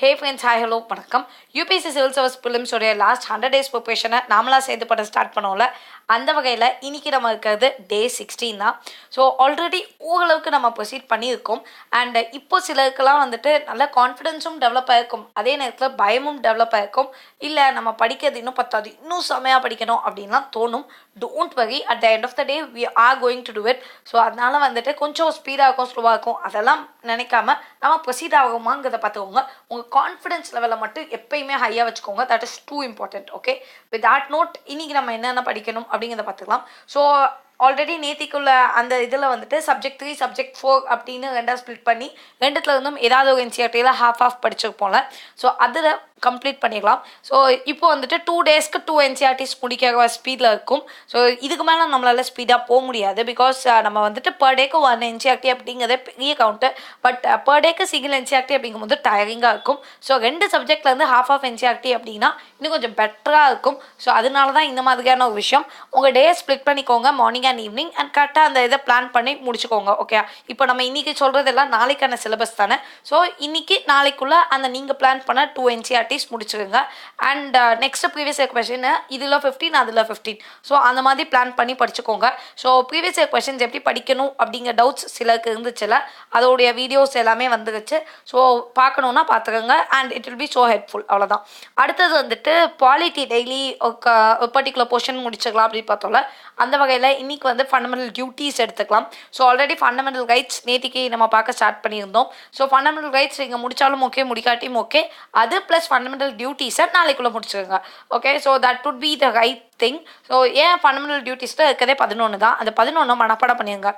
ஹே friends, hi hello வணக்கம். UPSC civil service ப்ரிலிம்ஸோடைய last 100 days ப்ரிப்பரேஷனை நாமளாக சேர்ந்து பண்ண ஸ்டார்ட் பண்ணோம்ல. அந்த வகையில் இன்றைக்கி நம்ம இருக்கிறது டே 16 தான். ஸோ ஆல்ரெடி ஓரளவுக்கு நம்ம ப்ரொசீட் பண்ணியிருக்கோம். அண்ட் இப்போ சிலருக்கெல்லாம் வந்துட்டு நல்ல கான்ஃபிடென்ஸும் டெவலப் ஆகிருக்கும், அதே நேரத்தில் பயமும் டெவலப் ஆகிருக்கும். இல்லை நம்ம படிக்கிறது இன்னும் பத்தாது, இன்னும் செமையாக படிக்கணும் அப்படின்லாம் தோணும். Don't worry, at the end of the day we are going to do it. So அதனால வந்துட்டு கொஞ்சம் ஸ்பீடாக இருக்கும், ஸ்லோவாக இருக்கும், அதெல்லாம் நினைக்காம நம்ம ப்ரொசீட் ஆகுமாங்கிறத பார்த்துக்கோங்க. உங்கள் கான்ஃபிடன்ஸ் லெவலில் மட்டும் எப்பயுமே ஹையாக வச்சுக்கோங்க. That is too important. Okay, with that note இன்றைக்கி நம்ம என்னென்ன படிக்கணும் அப்படிங்கிறத பார்த்துக்கலாம். ஸோ ஆல்ரெடி நேத்திக்குள்ள அந்த இதில் வந்துட்டு சப்ஜெக்ட் 3 சப்ஜெக்ட் 4 அப்படின்னு ரெண்டாக ஸ்ப்ளிட் பண்ணி ரெண்டுத்துல இருந்தும் ஏதாவது ஒரு என்சிஆர்டியில் ஹாஃப் படிச்சிருப்போம்ல. ஸோ அதில் கம்ப்ளீட் பண்ணிக்கலாம். ஸோ இப்போ வந்துட்டு 2 daysக்கு 2 என்சிஆர்டிஸ் முடிக்கிற ஸ்பீடில் இருக்கும். ஸோ இதுக்கு மேலே நம்மளால் ஸ்பீடாக போக முடியாது. பிகாஸ் நம்ம வந்துட்டு பர் டேக்கு 1 என்சிஆர்டி அப்படிங்கிறதே பெரிய கவுண்ட்டு. பட் பர் டேக்கு சிங்கிள் என்சிஆர்டி அப்படிங்கும்போது டயரிங்காக இருக்கும். ஸோ 2 சப்ஜெக்ட்லேருந்து ஹாஃப் என்சிஆர்டி அப்படின்னா இன்னும் கொஞ்சம் பெட்டராக இருக்கும். ஸோ அதனால தான் இந்த மாதிரியான ஒரு விஷயம். உங்கள் டே ஸ்ப்ளிட் பண்ணிக்கோங்க, மார்னிங் அண்ட் ஈவினிங், அண்ட் கரெக்டாக அந்த இதை பிளான் பண்ணி முடிச்சுக்கோங்க. ஓகே, இப்போ நம்ம இன்றைக்கி சொல்கிறதெல்லாம் நாளைக்கான சிலபஸ் தானே. ஸோ இன்றைக்கி நாளைக்குள்ளே அந்த நீங்கள் பிளான் பண்ண 2 என்சிஆர்டிஸ் முடிச்சுக்கோங்க. And next previous year question இதில் 15 அதில் 15. ஸோ அந்த மாதிரி பிளான் பண்ணி படிச்சுக்கோங்க. ஸோ ப்ரீவியஸ் இயர் கொஸ்டின்ஸ் எப்படி படிக்கணும் அப்படிங்கிற டவுட்ஸ் சிலருக்கு இருந்துச்சுல, அதோடைய வீடியோஸ் எல்லாமே வந்துருச்சு. ஸோ பார்க்கணுன்னா பார்த்துக்கோங்க. And it will be so helpful. அவ்வளோதான். அடுத்தது வந்துட்டு பாலிட்டி டெய்லி பர்டிகுலர் போர்ஷன் முடிச்சுக்கலாம் அப்படின்னு பார்த்தோம்ல. அந்த வகையில் இன்றைக்கி வந்து ஃபண்டமெண்டல் டியூட்டிஸ் எடுத்துக்கலாம். ஸோ ஆல்ரெடி ஃபண்டமெண்டல் ரைட்ஸ் நேற்றுக்கு நம்ம பார்க்க ஸ்டார்ட் பண்ணியிருந்தோம். ஸோ ஃபண்டமெண்டல் ரைட்ஸ் நீங்கள் முடித்தாலும் ஓகே, முடிக்காட்டியும் ஓகே. அது ப்ளஸ் ஃபண்டமெண்டல் டியூட்டிஸை நாளைக்குள்ளே முடிச்சுக்கோங்க. Okay, so that would be the right thing. So ஏன் ஃபண்டமெண்டல் டியூட்டிஸில் இருக்கிறதே 11 தான். அந்த 11 மனப்பாடம் பண்ணிடுங்க.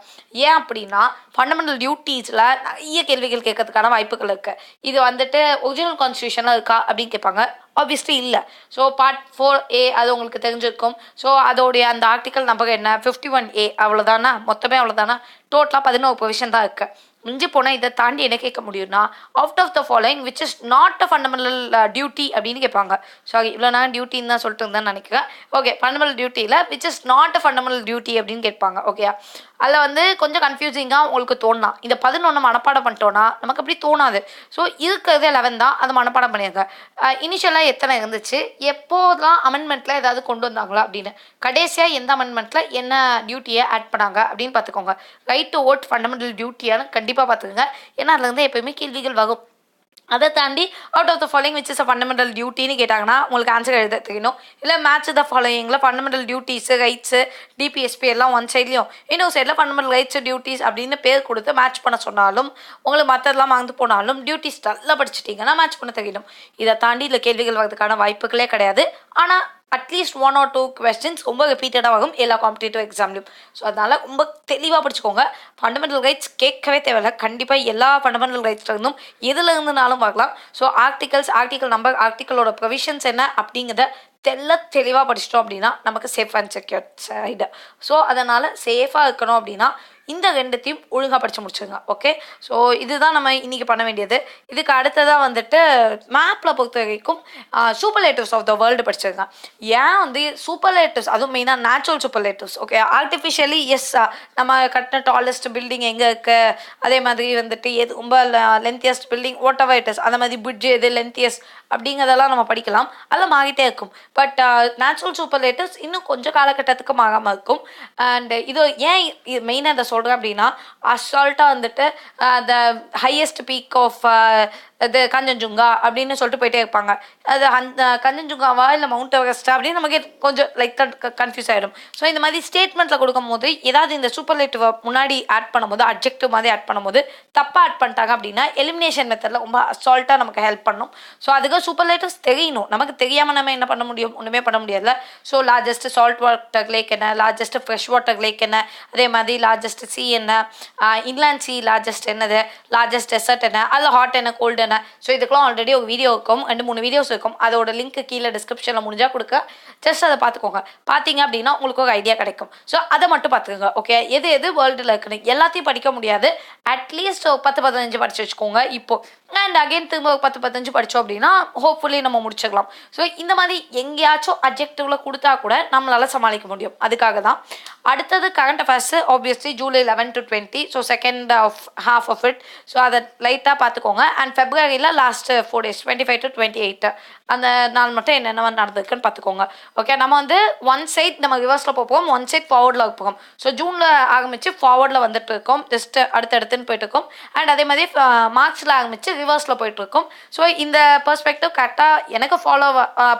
ஏன் அப்படின்னா ஃபண்டமெண்டல் டியூட்டிஸில் நிறைய கேள்விகள் கேட்கறதுக்கான வாய்ப்புகள் இருக்குது. இது வந்துட்டு ஒரிஜினல் கான்ஸ்டியூஷனில் இருக்கா அப்படின்னு கேட்பாங்க. ஆப்வியஸ்லி இல்லை. ஸோ பார்ட் 4A அது உங்களுக்கு தெரிஞ்சிருக்கும். ஸோ அதோடைய அந்த ஆர்டிக்கல் நம்பர் என்ன, 51A, அவ்வளோதானா? மொத்தமே அவ்வளோதானா? டோட்டலாக 11 ப்ரொவிஷன் தான் இருக்குது. மிஞ்சி போனால் இதை தாண்டி என்ன கேட்க முடியும்னா, out of the following which is not a fundamental duty அப்படின்னு கேட்பாங்க. சாரி, இவ்வளோ நான் டியூட்டின்னு தான் சொல்லிட்டு இருந்தேன்னு நினைக்கிறேன். ஓகே, ஃபண்டமெண்டல் டியூட்டியில் which is not a fundamental duty அப்படின்னு கேட்பாங்க. ஓகே, அதில் வந்து கொஞ்சம் கன்ஃபியூசிங்காக உங்களுக்கு தோணலாம். இந்த 11 மனப்பாடம் பண்ணிட்டோன்னா நமக்கு அப்படி தோணாது. ஸோ இருக்கிறதே 11 தான், அதை மனப்பாடம் பண்ணியிருங்க. இனிஷியலாக எத்தனை இருந்துச்சு, எப்போதெல்லாம் அமெண்ட்மெண்ட்டில் ஏதாவது கொண்டு வந்தாங்களா அப்படின்னு, கடைசியாக எந்த அமெண்ட்மெண்ட்டில் என்ன டியூட்டியை ஆட் பண்ணாங்க அப்படின்னு பார்த்துக்கோங்க. ரைட் டு ஓட் ஃபண்டமெண்டல் டியூட்டியானு கண்டிப்பாக பார்த்துக்கோங்க. ஏன்னா அதுலேருந்து எப்போயுமே கேள்விகள் வரும். அதை தாண்டி out of the following which is a fundamental டியூட்டின்னு கேட்டாங்கன்னா உங்களுக்கு ஆன்சர் எழுத தெரியணும். இல்லை மேட்ச் த ஃபாலோயிங்கில் ஃபண்டமெண்டல் டியூட்டிஸு, ரைட்ஸு, டிபிஎஸ்பி எல்லாம் ஒன் சைட்லையும், இன்னொரு சைடில் ஃபண்டமெண்டல் ரைட்ஸு, டியூட்டிஸ் அப்படின்னு பேர் கொடுத்து மேட்ச் பண்ண சொன்னாலும், உங்களுக்கு மற்றதெல்லாம் மறந்து போனாலும் டியூட்டிஸ் நல்லா படிச்சுட்டிங்கன்னா மேட்ச் பண்ண தெரியணும். இதை தாண்டி இதில் கேள்விகள் வரதுக்கான வாய்ப்புகளே கிடையாது. ஆனால் அட்லீஸ்ட் 1 or 2 questions ரொம்ப ரிப்பீட்டடாக ஆகும் எல்லா காம்படிட்டிவ் எக்ஸாம்லையும். ஸோ அதனால் ரொம்ப தெளிவாக படிச்சுக்கோங்க. ஃபண்டமெண்டல் ரைட்ஸ் கேட்கவே தேவையில்லை. கண்டிப்பாக எல்லா ஃபண்டமெண்டல் ரைட்ஸில் இருந்தும் எதில் இருந்துனாலும் வரலாம். ஸோ ஆர்டிக்கல் நம்பர், ஆர்டிக்கலோட ப்ரொவிஷன்ஸ் என்ன அப்படிங்கிறத தெளிவாக படிச்சிட்டோம் அப்படின்னா நமக்கு safe and secure side. So அதனால் சேஃபாக இருக்கணும் அப்படின்னா இந்த 2த்தையும் ஒழுங்காக படித்து முடிச்சுங்க. ஓகே, ஸோ இதுதான் நம்ம இன்றைக்கி பண்ண வேண்டியது. இதுக்கு அடுத்ததாக வந்துட்டு மேப்பில் பொறுத்த வரைக்கும் சூப்பர்லேட்டிவ்ஸ் ஆஃப் த வேர்ல்டு படிச்சிருங்க. ஏன் வந்து சூப்பர்லேட்டிவ்ஸ், அதுவும் மெயினாக natural superlatives. Okay, artificially yes, நம்ம கட்டின டாலஸ்ட் பில்டிங் எங்கே இருக்குது, அதே மாதிரி வந்துட்டு எது ரொம்ப lengthiest building what ever it is, அந்த மாதிரி பிரிட்ஜ் எது லென்த்தியஸ்ட் அப்படிங்கிறதெல்லாம் நம்ம படிக்கலாம். அதெல்லாம் மாறிட்டே இருக்கும். பட் நேச்சுரல் சூப்பர்லேட்டிவ்ஸ் இன்னும் கொஞ்சம் காலகட்டத்துக்கு மாறாமல் இருக்கும். அண்ட் இது ஏன் மெயினாக இதை சொல்கிறேன் அப்படின்னா, அசால்ட்டாக வந்துட்டு த ஹையஸ்ட் பீக் ஆஃப் இது கஞ்சன்ஜுங்கா அப்படின்னு சொல்லிட்டு போயிட்டே இருப்பாங்க. அது அந்த கஞ்சன்ஜுங்காவா இல்லை மவுண்ட் எவரெஸ்டா அப்படின்னு நமக்கு கொஞ்சம் லைக் கன்ஃபியூஸ் ஆகிடும். ஸோ இந்த மாதிரி ஸ்டேட்மெண்ட்டில் கொடுக்கும் போது ஏதாவது இந்த சூப்பர்லேட்டிவ் முன்னாடி ஆட் பண்ணும்போது, அட்ஜெக்டிவ் மாதிரி ஆட் பண்ணும்போது தப்பாக ஆட் பண்ணிட்டாங்க அப்படின்னா எலிமினேஷன் மெத்தடில் ரொம்ப அசால்ட்டாக நமக்கு ஹெல்ப் பண்ணும். ஸோ அதுக்கு சூப்பர்லேட்டிவ்ஸ் தெரியணும். நமக்கு தெரியாமல் நம்ம என்ன பண்ண முடியும், ஒன்றுமே பண்ண முடியாதுல்ல. So largest salt water lakh என்ன, லார்ஜஸ்ட் ஃப்ரெஷ் வாட்டர் லேக் என்ன, அதே மாதிரி லார்ஜஸ்ட் சி என்ன, இன்லாண்ட் சி லார்ஜஸ்ட் என்னது, லார்ஜஸ்ட் டெசர்ட் என்ன, அதில் ஹாட் என்ன, கோல்டு என்ன. ஸோ இதுக்கெல்லாம் ஆல்ரெடி ஒரு வீடியோ இருக்கும், 2-3 வீடியோஸ் இருக்கும். அதோட லிங்க் கீழே டிஸ்கிரிப்ஷனில் முடிஞ்சால் கொடுக்க, ஜஸ்ட் அதை பார்த்துக்கோங்க. பார்த்தீங்க அப்படின்னா உங்களுக்கு ஒரு ஐடியா கிடைக்கும். ஸோ அதை மட்டும் பார்த்துக்கோங்க. ஓகே, எது வேர்ல்டில் இருக்குன்னு எல்லாத்தையும் படிக்க முடியாது. அட்லீஸ்ட் 10-15 படித்து வச்சுக்கோங்க இப்போ. அண்ட் அகெயின் திரும்ப 10-15 படித்தோம் அப்படின்னா ஹோப்ஃபுல்லி நம்ம முடிச்சுக்கலாம். ஸோ இந்த மாதிரி எங்கேயாச்சும் அப்ஜெக்டிவ்ல கொடுத்தா கூட நம்மளால் சமாளிக்க முடியும். அதுக்காக தான். அடுத்தது current affairs obviously July 11 to 20. So second half of it. So அதை லைட்டாக பார்த்துக்கோங்க. அண்ட் ஃபெப்ரவரியில் லாஸ்ட் 4 days 25 to 28 அந்த நாள் மட்டும் என்னென்ன நடந்திருக்குன்னு பார்த்துக்கோங்க. ஓகே, நம்ம வந்து ஒன் சைட் நம்ம ரிவர்ஸில் போவோம், ஒன் சைட் ஃபார்வர்டில் போகும். ஸோ ஜூனில் ஆரம்பித்து ஃபார்வர்டில் வந்துட்டு இருக்கோம், ஜஸ்ட் அடுத்தடுத்துன்னு போயிட்டு இருக்கோம். அண்ட் அதே மாதிரி மார்க்ஸில் ஆரம்பித்து ரிவர்ஸில் போயிட்டு இருக்கோம். ஸோ இந்த பெர்ஸ்பெக்டிவ் கரெக்டாக எனக்கு ஃபாலோ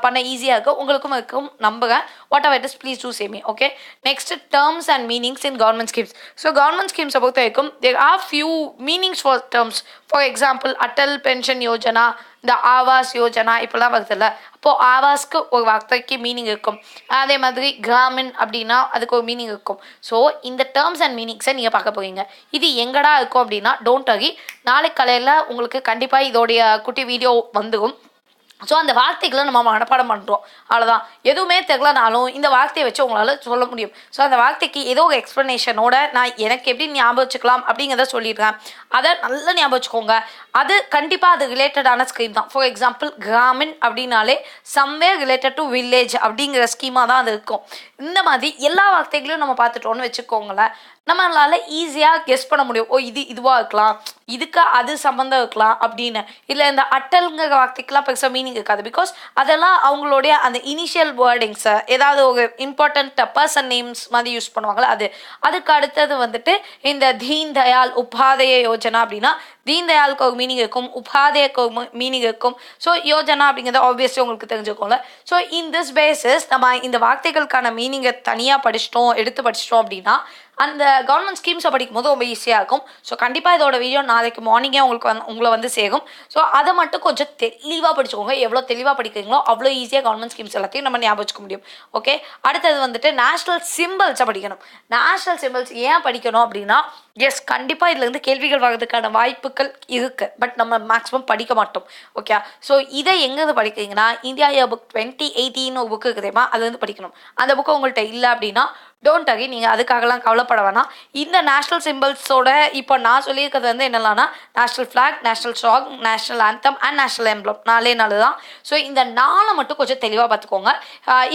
பண்ண ஈஸியாக இருக்கும், உங்களுக்கும் இருக்கும் நம்புகிறேன். Whatever it is please do say me. Okay, next terms and meanings in government schemes. So government ஸ்கீம்ஸை பொறுத்த வரைக்கும் there are few meanings for terms. For example Atal pension Yojana, இந்த ஆவாஸ் யோஜனா இப்போலாம் வருதுல்ல, அப்போது ஆவாஸ்க்கு ஒரு வார்த்தைக்கு மீனிங் இருக்கும். அதே மாதிரி கிராமின் அப்படின்னா அதுக்கு ஒரு மீனிங் இருக்கும். ஸோ இந்த டேர்ம்ஸ் அண்ட் மீனிங்ஸை நீங்கள் பார்க்க போகிறீங்க. இது எங்கடா இருக்கும் அப்படின்னா டோன்ட் வரி, நாளைக்கு காலையில் உங்களுக்கு கண்டிப்பாக இதோடைய குட்டி வீடியோ வந்துடும். ஸோ அந்த வார்த்தைகளை நம்ம மனப்பாடம் பண்ணுறோம், அவ்வளோதான். எதுவுமே தெரியலனாலும் இந்த வார்த்தையை வச்சு உங்களால் சொல்ல முடியும். ஸோ அந்த வார்த்தைக்கு ஏதோ ஒரு எக்ஸ்ப்ளனேஷனோட நான் எனக்கு எப்படி ஞாபகம் வச்சுக்கலாம் அப்படிங்கிறத சொல்லிடுறேன். அதை நல்லா ஞாபகம் வச்சுக்கோங்க. அது கண்டிப்பாக அது ரிலேட்டடான ஸ்கீம் தான். ஃபார் எக்ஸாம்பிள் கிராமின் அப்படின்னாலே சம்வேர் ரிலேட்டட் டு வில்லேஜ் அப்படிங்கிற ஸ்கீமாக தான் அது இருக்கும். இந்த மாதிரி எல்லா வார்த்தைகளையும் நம்ம பார்த்துட்டோன்னு வச்சுக்கோங்களேன், நம்மளால் ஈஸியாக கெஸ் பண்ண முடியும். ஓ இது இதுவாக இருக்கலாம், இதுக்கு அது சம்மந்தம் இருக்கலாம் அப்படின்னு. இல்லை இந்த அட்டல்ங்கிற வார்த்தைக்கெலாம் பெருசாக மீனிங் இருக்காது, பிகாஸ் அதெல்லாம் அவங்களுடைய அந்த இனிஷியல் வேர்டிங்ஸை ஏதாவது ஒரு இம்பார்ட்டண்ட் பர்சன் நேம்ஸ் மாதிரி யூஸ் பண்ணுவாங்களே அது. அதுக்கு அடுத்தது வந்துட்டு இந்த தீன் தயாள் உபாதய யோஜனா அப்படின்னா தீன் தயாளுக்கு ஒரு மீனிங் இருக்கும், உபாதேக்கு ஒரு மீனிங் இருக்கும். ஸோ யோஜனா அப்படிங்கிறது ஆப்வியஸ்லி உங்களுக்கு தெரிஞ்சுக்கோங்க. ஸோ இன் திஸ் பேசிஸ் நம்ம இந்த வார்த்தைகளுக்கான மீனிங்கை தனியாக எடுத்து படிச்சிட்டோம் அப்படின்னா அந்த கவர்மெண்ட் ஸ்கீம்ஸை படிக்கும் போது ரொம்ப ஈஸியாக இருக்கும். ஸோ கண்டிப்பாக இதோட வீடியோ நாளைக்கு மார்னிங்கே உங்களை வந்து சேரும். ஸோ அதை மட்டும் கொஞ்சம் தெளிவாக படிச்சுக்கோங்க. எவ்வளோ தெளிவாக படிக்கிறீங்களோ அவ்வளோ ஈஸியாக கவர்மெண்ட் ஸ்கீம்ஸ் எல்லாத்தையும் நம்ம ஞாபகம் வச்சுக்க முடியும். ஓகே, அடுத்தது வந்துட்டு நேஷ்னல் சிம்பிள்ஸை படிக்கணும். நேஷ்னல் சிம்பிள்ஸ் ஏன் படிக்கணும் அப்படின்னா, எஸ் கண்டிப்பாக இதுலேருந்து கேள்விகள் வர்றதுக்கான வாய்ப்புகள் இருக்குது, பட் நம்ம மேக்ஸிமம் படிக்க மாட்டோம். ஓகே, ஸோ இதை எங்கேருந்து படிக்கிறீங்கன்னா இந்தியா இயர் புக் 2018 ஒரு புக்கு இருக்குதேமா, அது வந்து படிக்கணும். அந்த புக்கு உங்கள்கிட்ட இல்லை அப்படின்னா டோன்ட் அகி, நீங்கள் அதுக்காகலாம் கவலைப்பட வேணாம். இந்த நேஷ்னல் சிம்பிள்ஸோட இப்போ நான் சொல்லியிருக்கிறது வந்து என்னென்னா national flag, national song, national anthem and national emblem, 4 தான். ஸோ இந்த 4 மட்டும் கொஞ்சம் தெளிவாக பார்த்துக்கோங்க.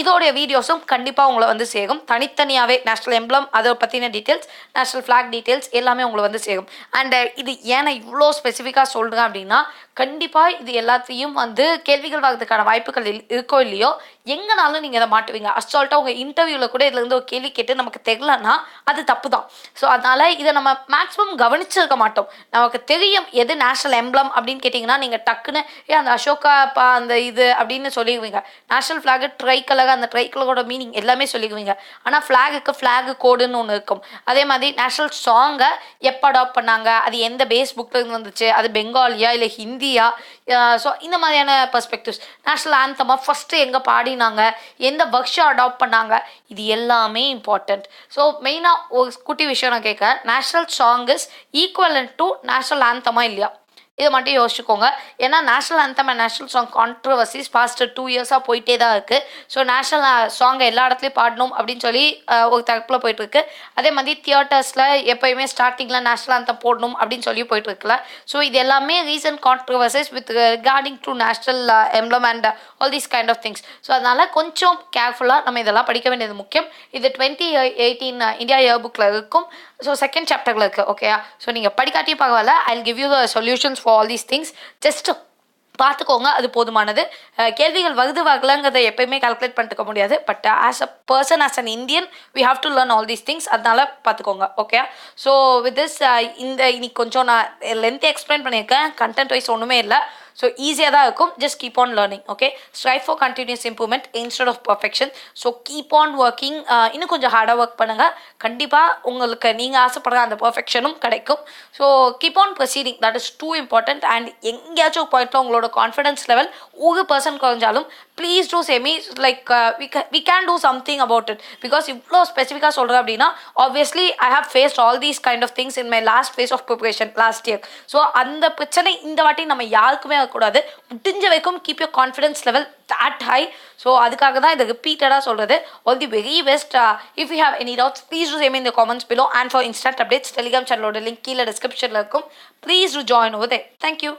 இதோடைய வீடியோஸும் கண்டிப்பாக உங்களை வந்து சேரும். தனித்தனியாகவே நேஷ்னல் எம்ப்ளம் அதை பற்றின டீட்டெயில்ஸ், நேஷ்னல் ஃப்ளாக் டீட்டெயில்ஸ் எல்லாமே உங்களை வந்து சேரும். அண்ட் இது ஏன்னா இவ்வளோ ஸ்பெசிஃபிக்காக சொல்கிறேன் அப்படின்னா கண்டிப்பாக இது எல்லாத்தையும் வந்து கேள்விகள் வர்றதுக்கான வாய்ப்புகள் இருக்கோ இல்லையோ எங்கனாலும் நீங்கள் இதை மாட்டுவீங்க. அசால்ட்டாக உங்கள் இன்டர்வியூவில் கூட இதுலேருந்து ஒரு கேள்வி கேட்டு நமக்கு தெரியலன்னா அது தப்பு தான். ஸோ அதனால் இதை நம்ம மேக்ஸிமம் கவனிச்சிருக்க மாட்டோம். நமக்கு தெரியும் எது நேஷ்னல் எம்ப்ளம் அப்படின்னு கேட்டிங்கன்னா நீங்கள் டக்குன்னு அந்த அசோகா அந்த இது அப்படின்னு சொல்லிடுவீங்க. நேஷ்னல் ஃப்ளாகு ட்ரை கலர், அந்த ட்ரை கலரோட மீனிங் எல்லாமே சொல்லிடுவீங்க. ஆனால் ஃப்ளாகுக்கு ஃப்ளாகு கோடுன்னு ஒன்று இருக்கும். அதே மாதிரி நேஷ்னல் சாங்கை எப்போ அடாப்ட் பண்ணாங்க, அது எந்த பேஸ் புக்கில் இருந்து வந்துச்சு, அது பெங்காலியா இல்லை ஹிந்தியா, ஸோ இந்த மாதிரியான பெர்ஸ்பெக்டிவ்ஸ். நேஷ்னல் ஆந்தமா ஃபஸ்ட்டு எங்கே பாடினாங்க, எந்த வருஷம் அடாப்ட் பண்ணாங்க, இது எல்லாமே இம்பார்ட்டண்ட். ஸோ மெயினாக ஒரு குட்டி விஷயம் நான் கேட்குறேன், national song is equivalent to national ஆந்தமா இல்லையா, இதை மட்டும் யோசிச்சுக்கோங்க. ஏன்னா national anthem and national song controversies past 2 இயர்ஸாக போயிட்டே தான் இருக்குது. ஸோ நேஷ்னல் சாங்கை எல்லா இடத்துலையும் பாடணும் அப்படின்னு சொல்லி ஒரு தரப்பில் போயிட்டுருக்கு. அதே மாதிரி தியேட்டர்ஸில் எப்போயுமே ஸ்டார்டிங்கில் நேஷ்னல் ஆந்தம் போடணும் அப்படின்னு சொல்லி போயிட்டுருக்குல. ஸோ இது எல்லாமே recent controversies with regarding to national emblem and all these kind of things. So அதனால் கொஞ்சம் கேர்ஃபுல்லாக நம்ம இதெல்லாம் படிக்க வேண்டியது முக்கியம். இது 2018 இந்தியா இயர் புக்கில் இருக்கும். ஸோ செகண்ட் சாப்டரில் இருக்குது. ஓகே, ஸோ நீங்கள் படிக்காட்டியும் பரவாயில்ல, I will give you the solutions for all these things. Just பார்த்துக்கோங்க, அது போதுமானது. கேள்விகள் வரலங்கிறத எப்பயுமே கால்குலேட் பண்ணிக்க முடியாது, but as a person, as an Indian we have to learn all these things. அதனால பார்த்துக்கோங்க. ஓகே, ஸோ வித் திஸ் இன்னைக்கு கொஞ்சம் நான் லென்த் எக்ஸ்பிளைன் பண்ணியிருக்கேன், கண்டென்ட் வைஸ் ஒன்றுமே இல்லை. ஸோ ஈஸியாக தான் இருக்கும். Just keep on learning. Okay, strive for continuous improvement instead of perfection. So keep on working. இன்னும் கொஞ்சம் ஹார்டாக ஒர்க் பண்ணுங்கள். கண்டிப்பாக உங்களுக்கு நீங்கள் ஆசைப்படுற அந்த பர்ஃபெக்ஷனும் கிடைக்கும். So keep on proceeding, that is too important. And எங்கேயாச்சும் ஒரு பாயிண்ட்டில் உங்களோட கான்ஃபிடன்ஸ் லெவல் 1% குறைஞ்சாலும் please do say me like we can do something about it. Because இவ்வளோ ஸ்பெசிஃபிக்காக சொல்கிறேன் அப்படின்னா obviously I have faced all these kind of things in my last phase of preparation last year. So அந்த பிரச்சனை இந்த வாட்டி நம்ம யாருக்குமே கூடாது. முடிஞ்ச வரைக்கும் keep your confidence level that high. So அதுக்காக தான் இதை ரிப்பீட்டடாக சொல்கிறது. All the very best. If you have any doubts please do same in the comments below. And for instant updates Telegram சேனலோட லிங்க் கீழே டிஸ்கிரிப்ஷனில் இருக்கும். Please do join over there. Thank you.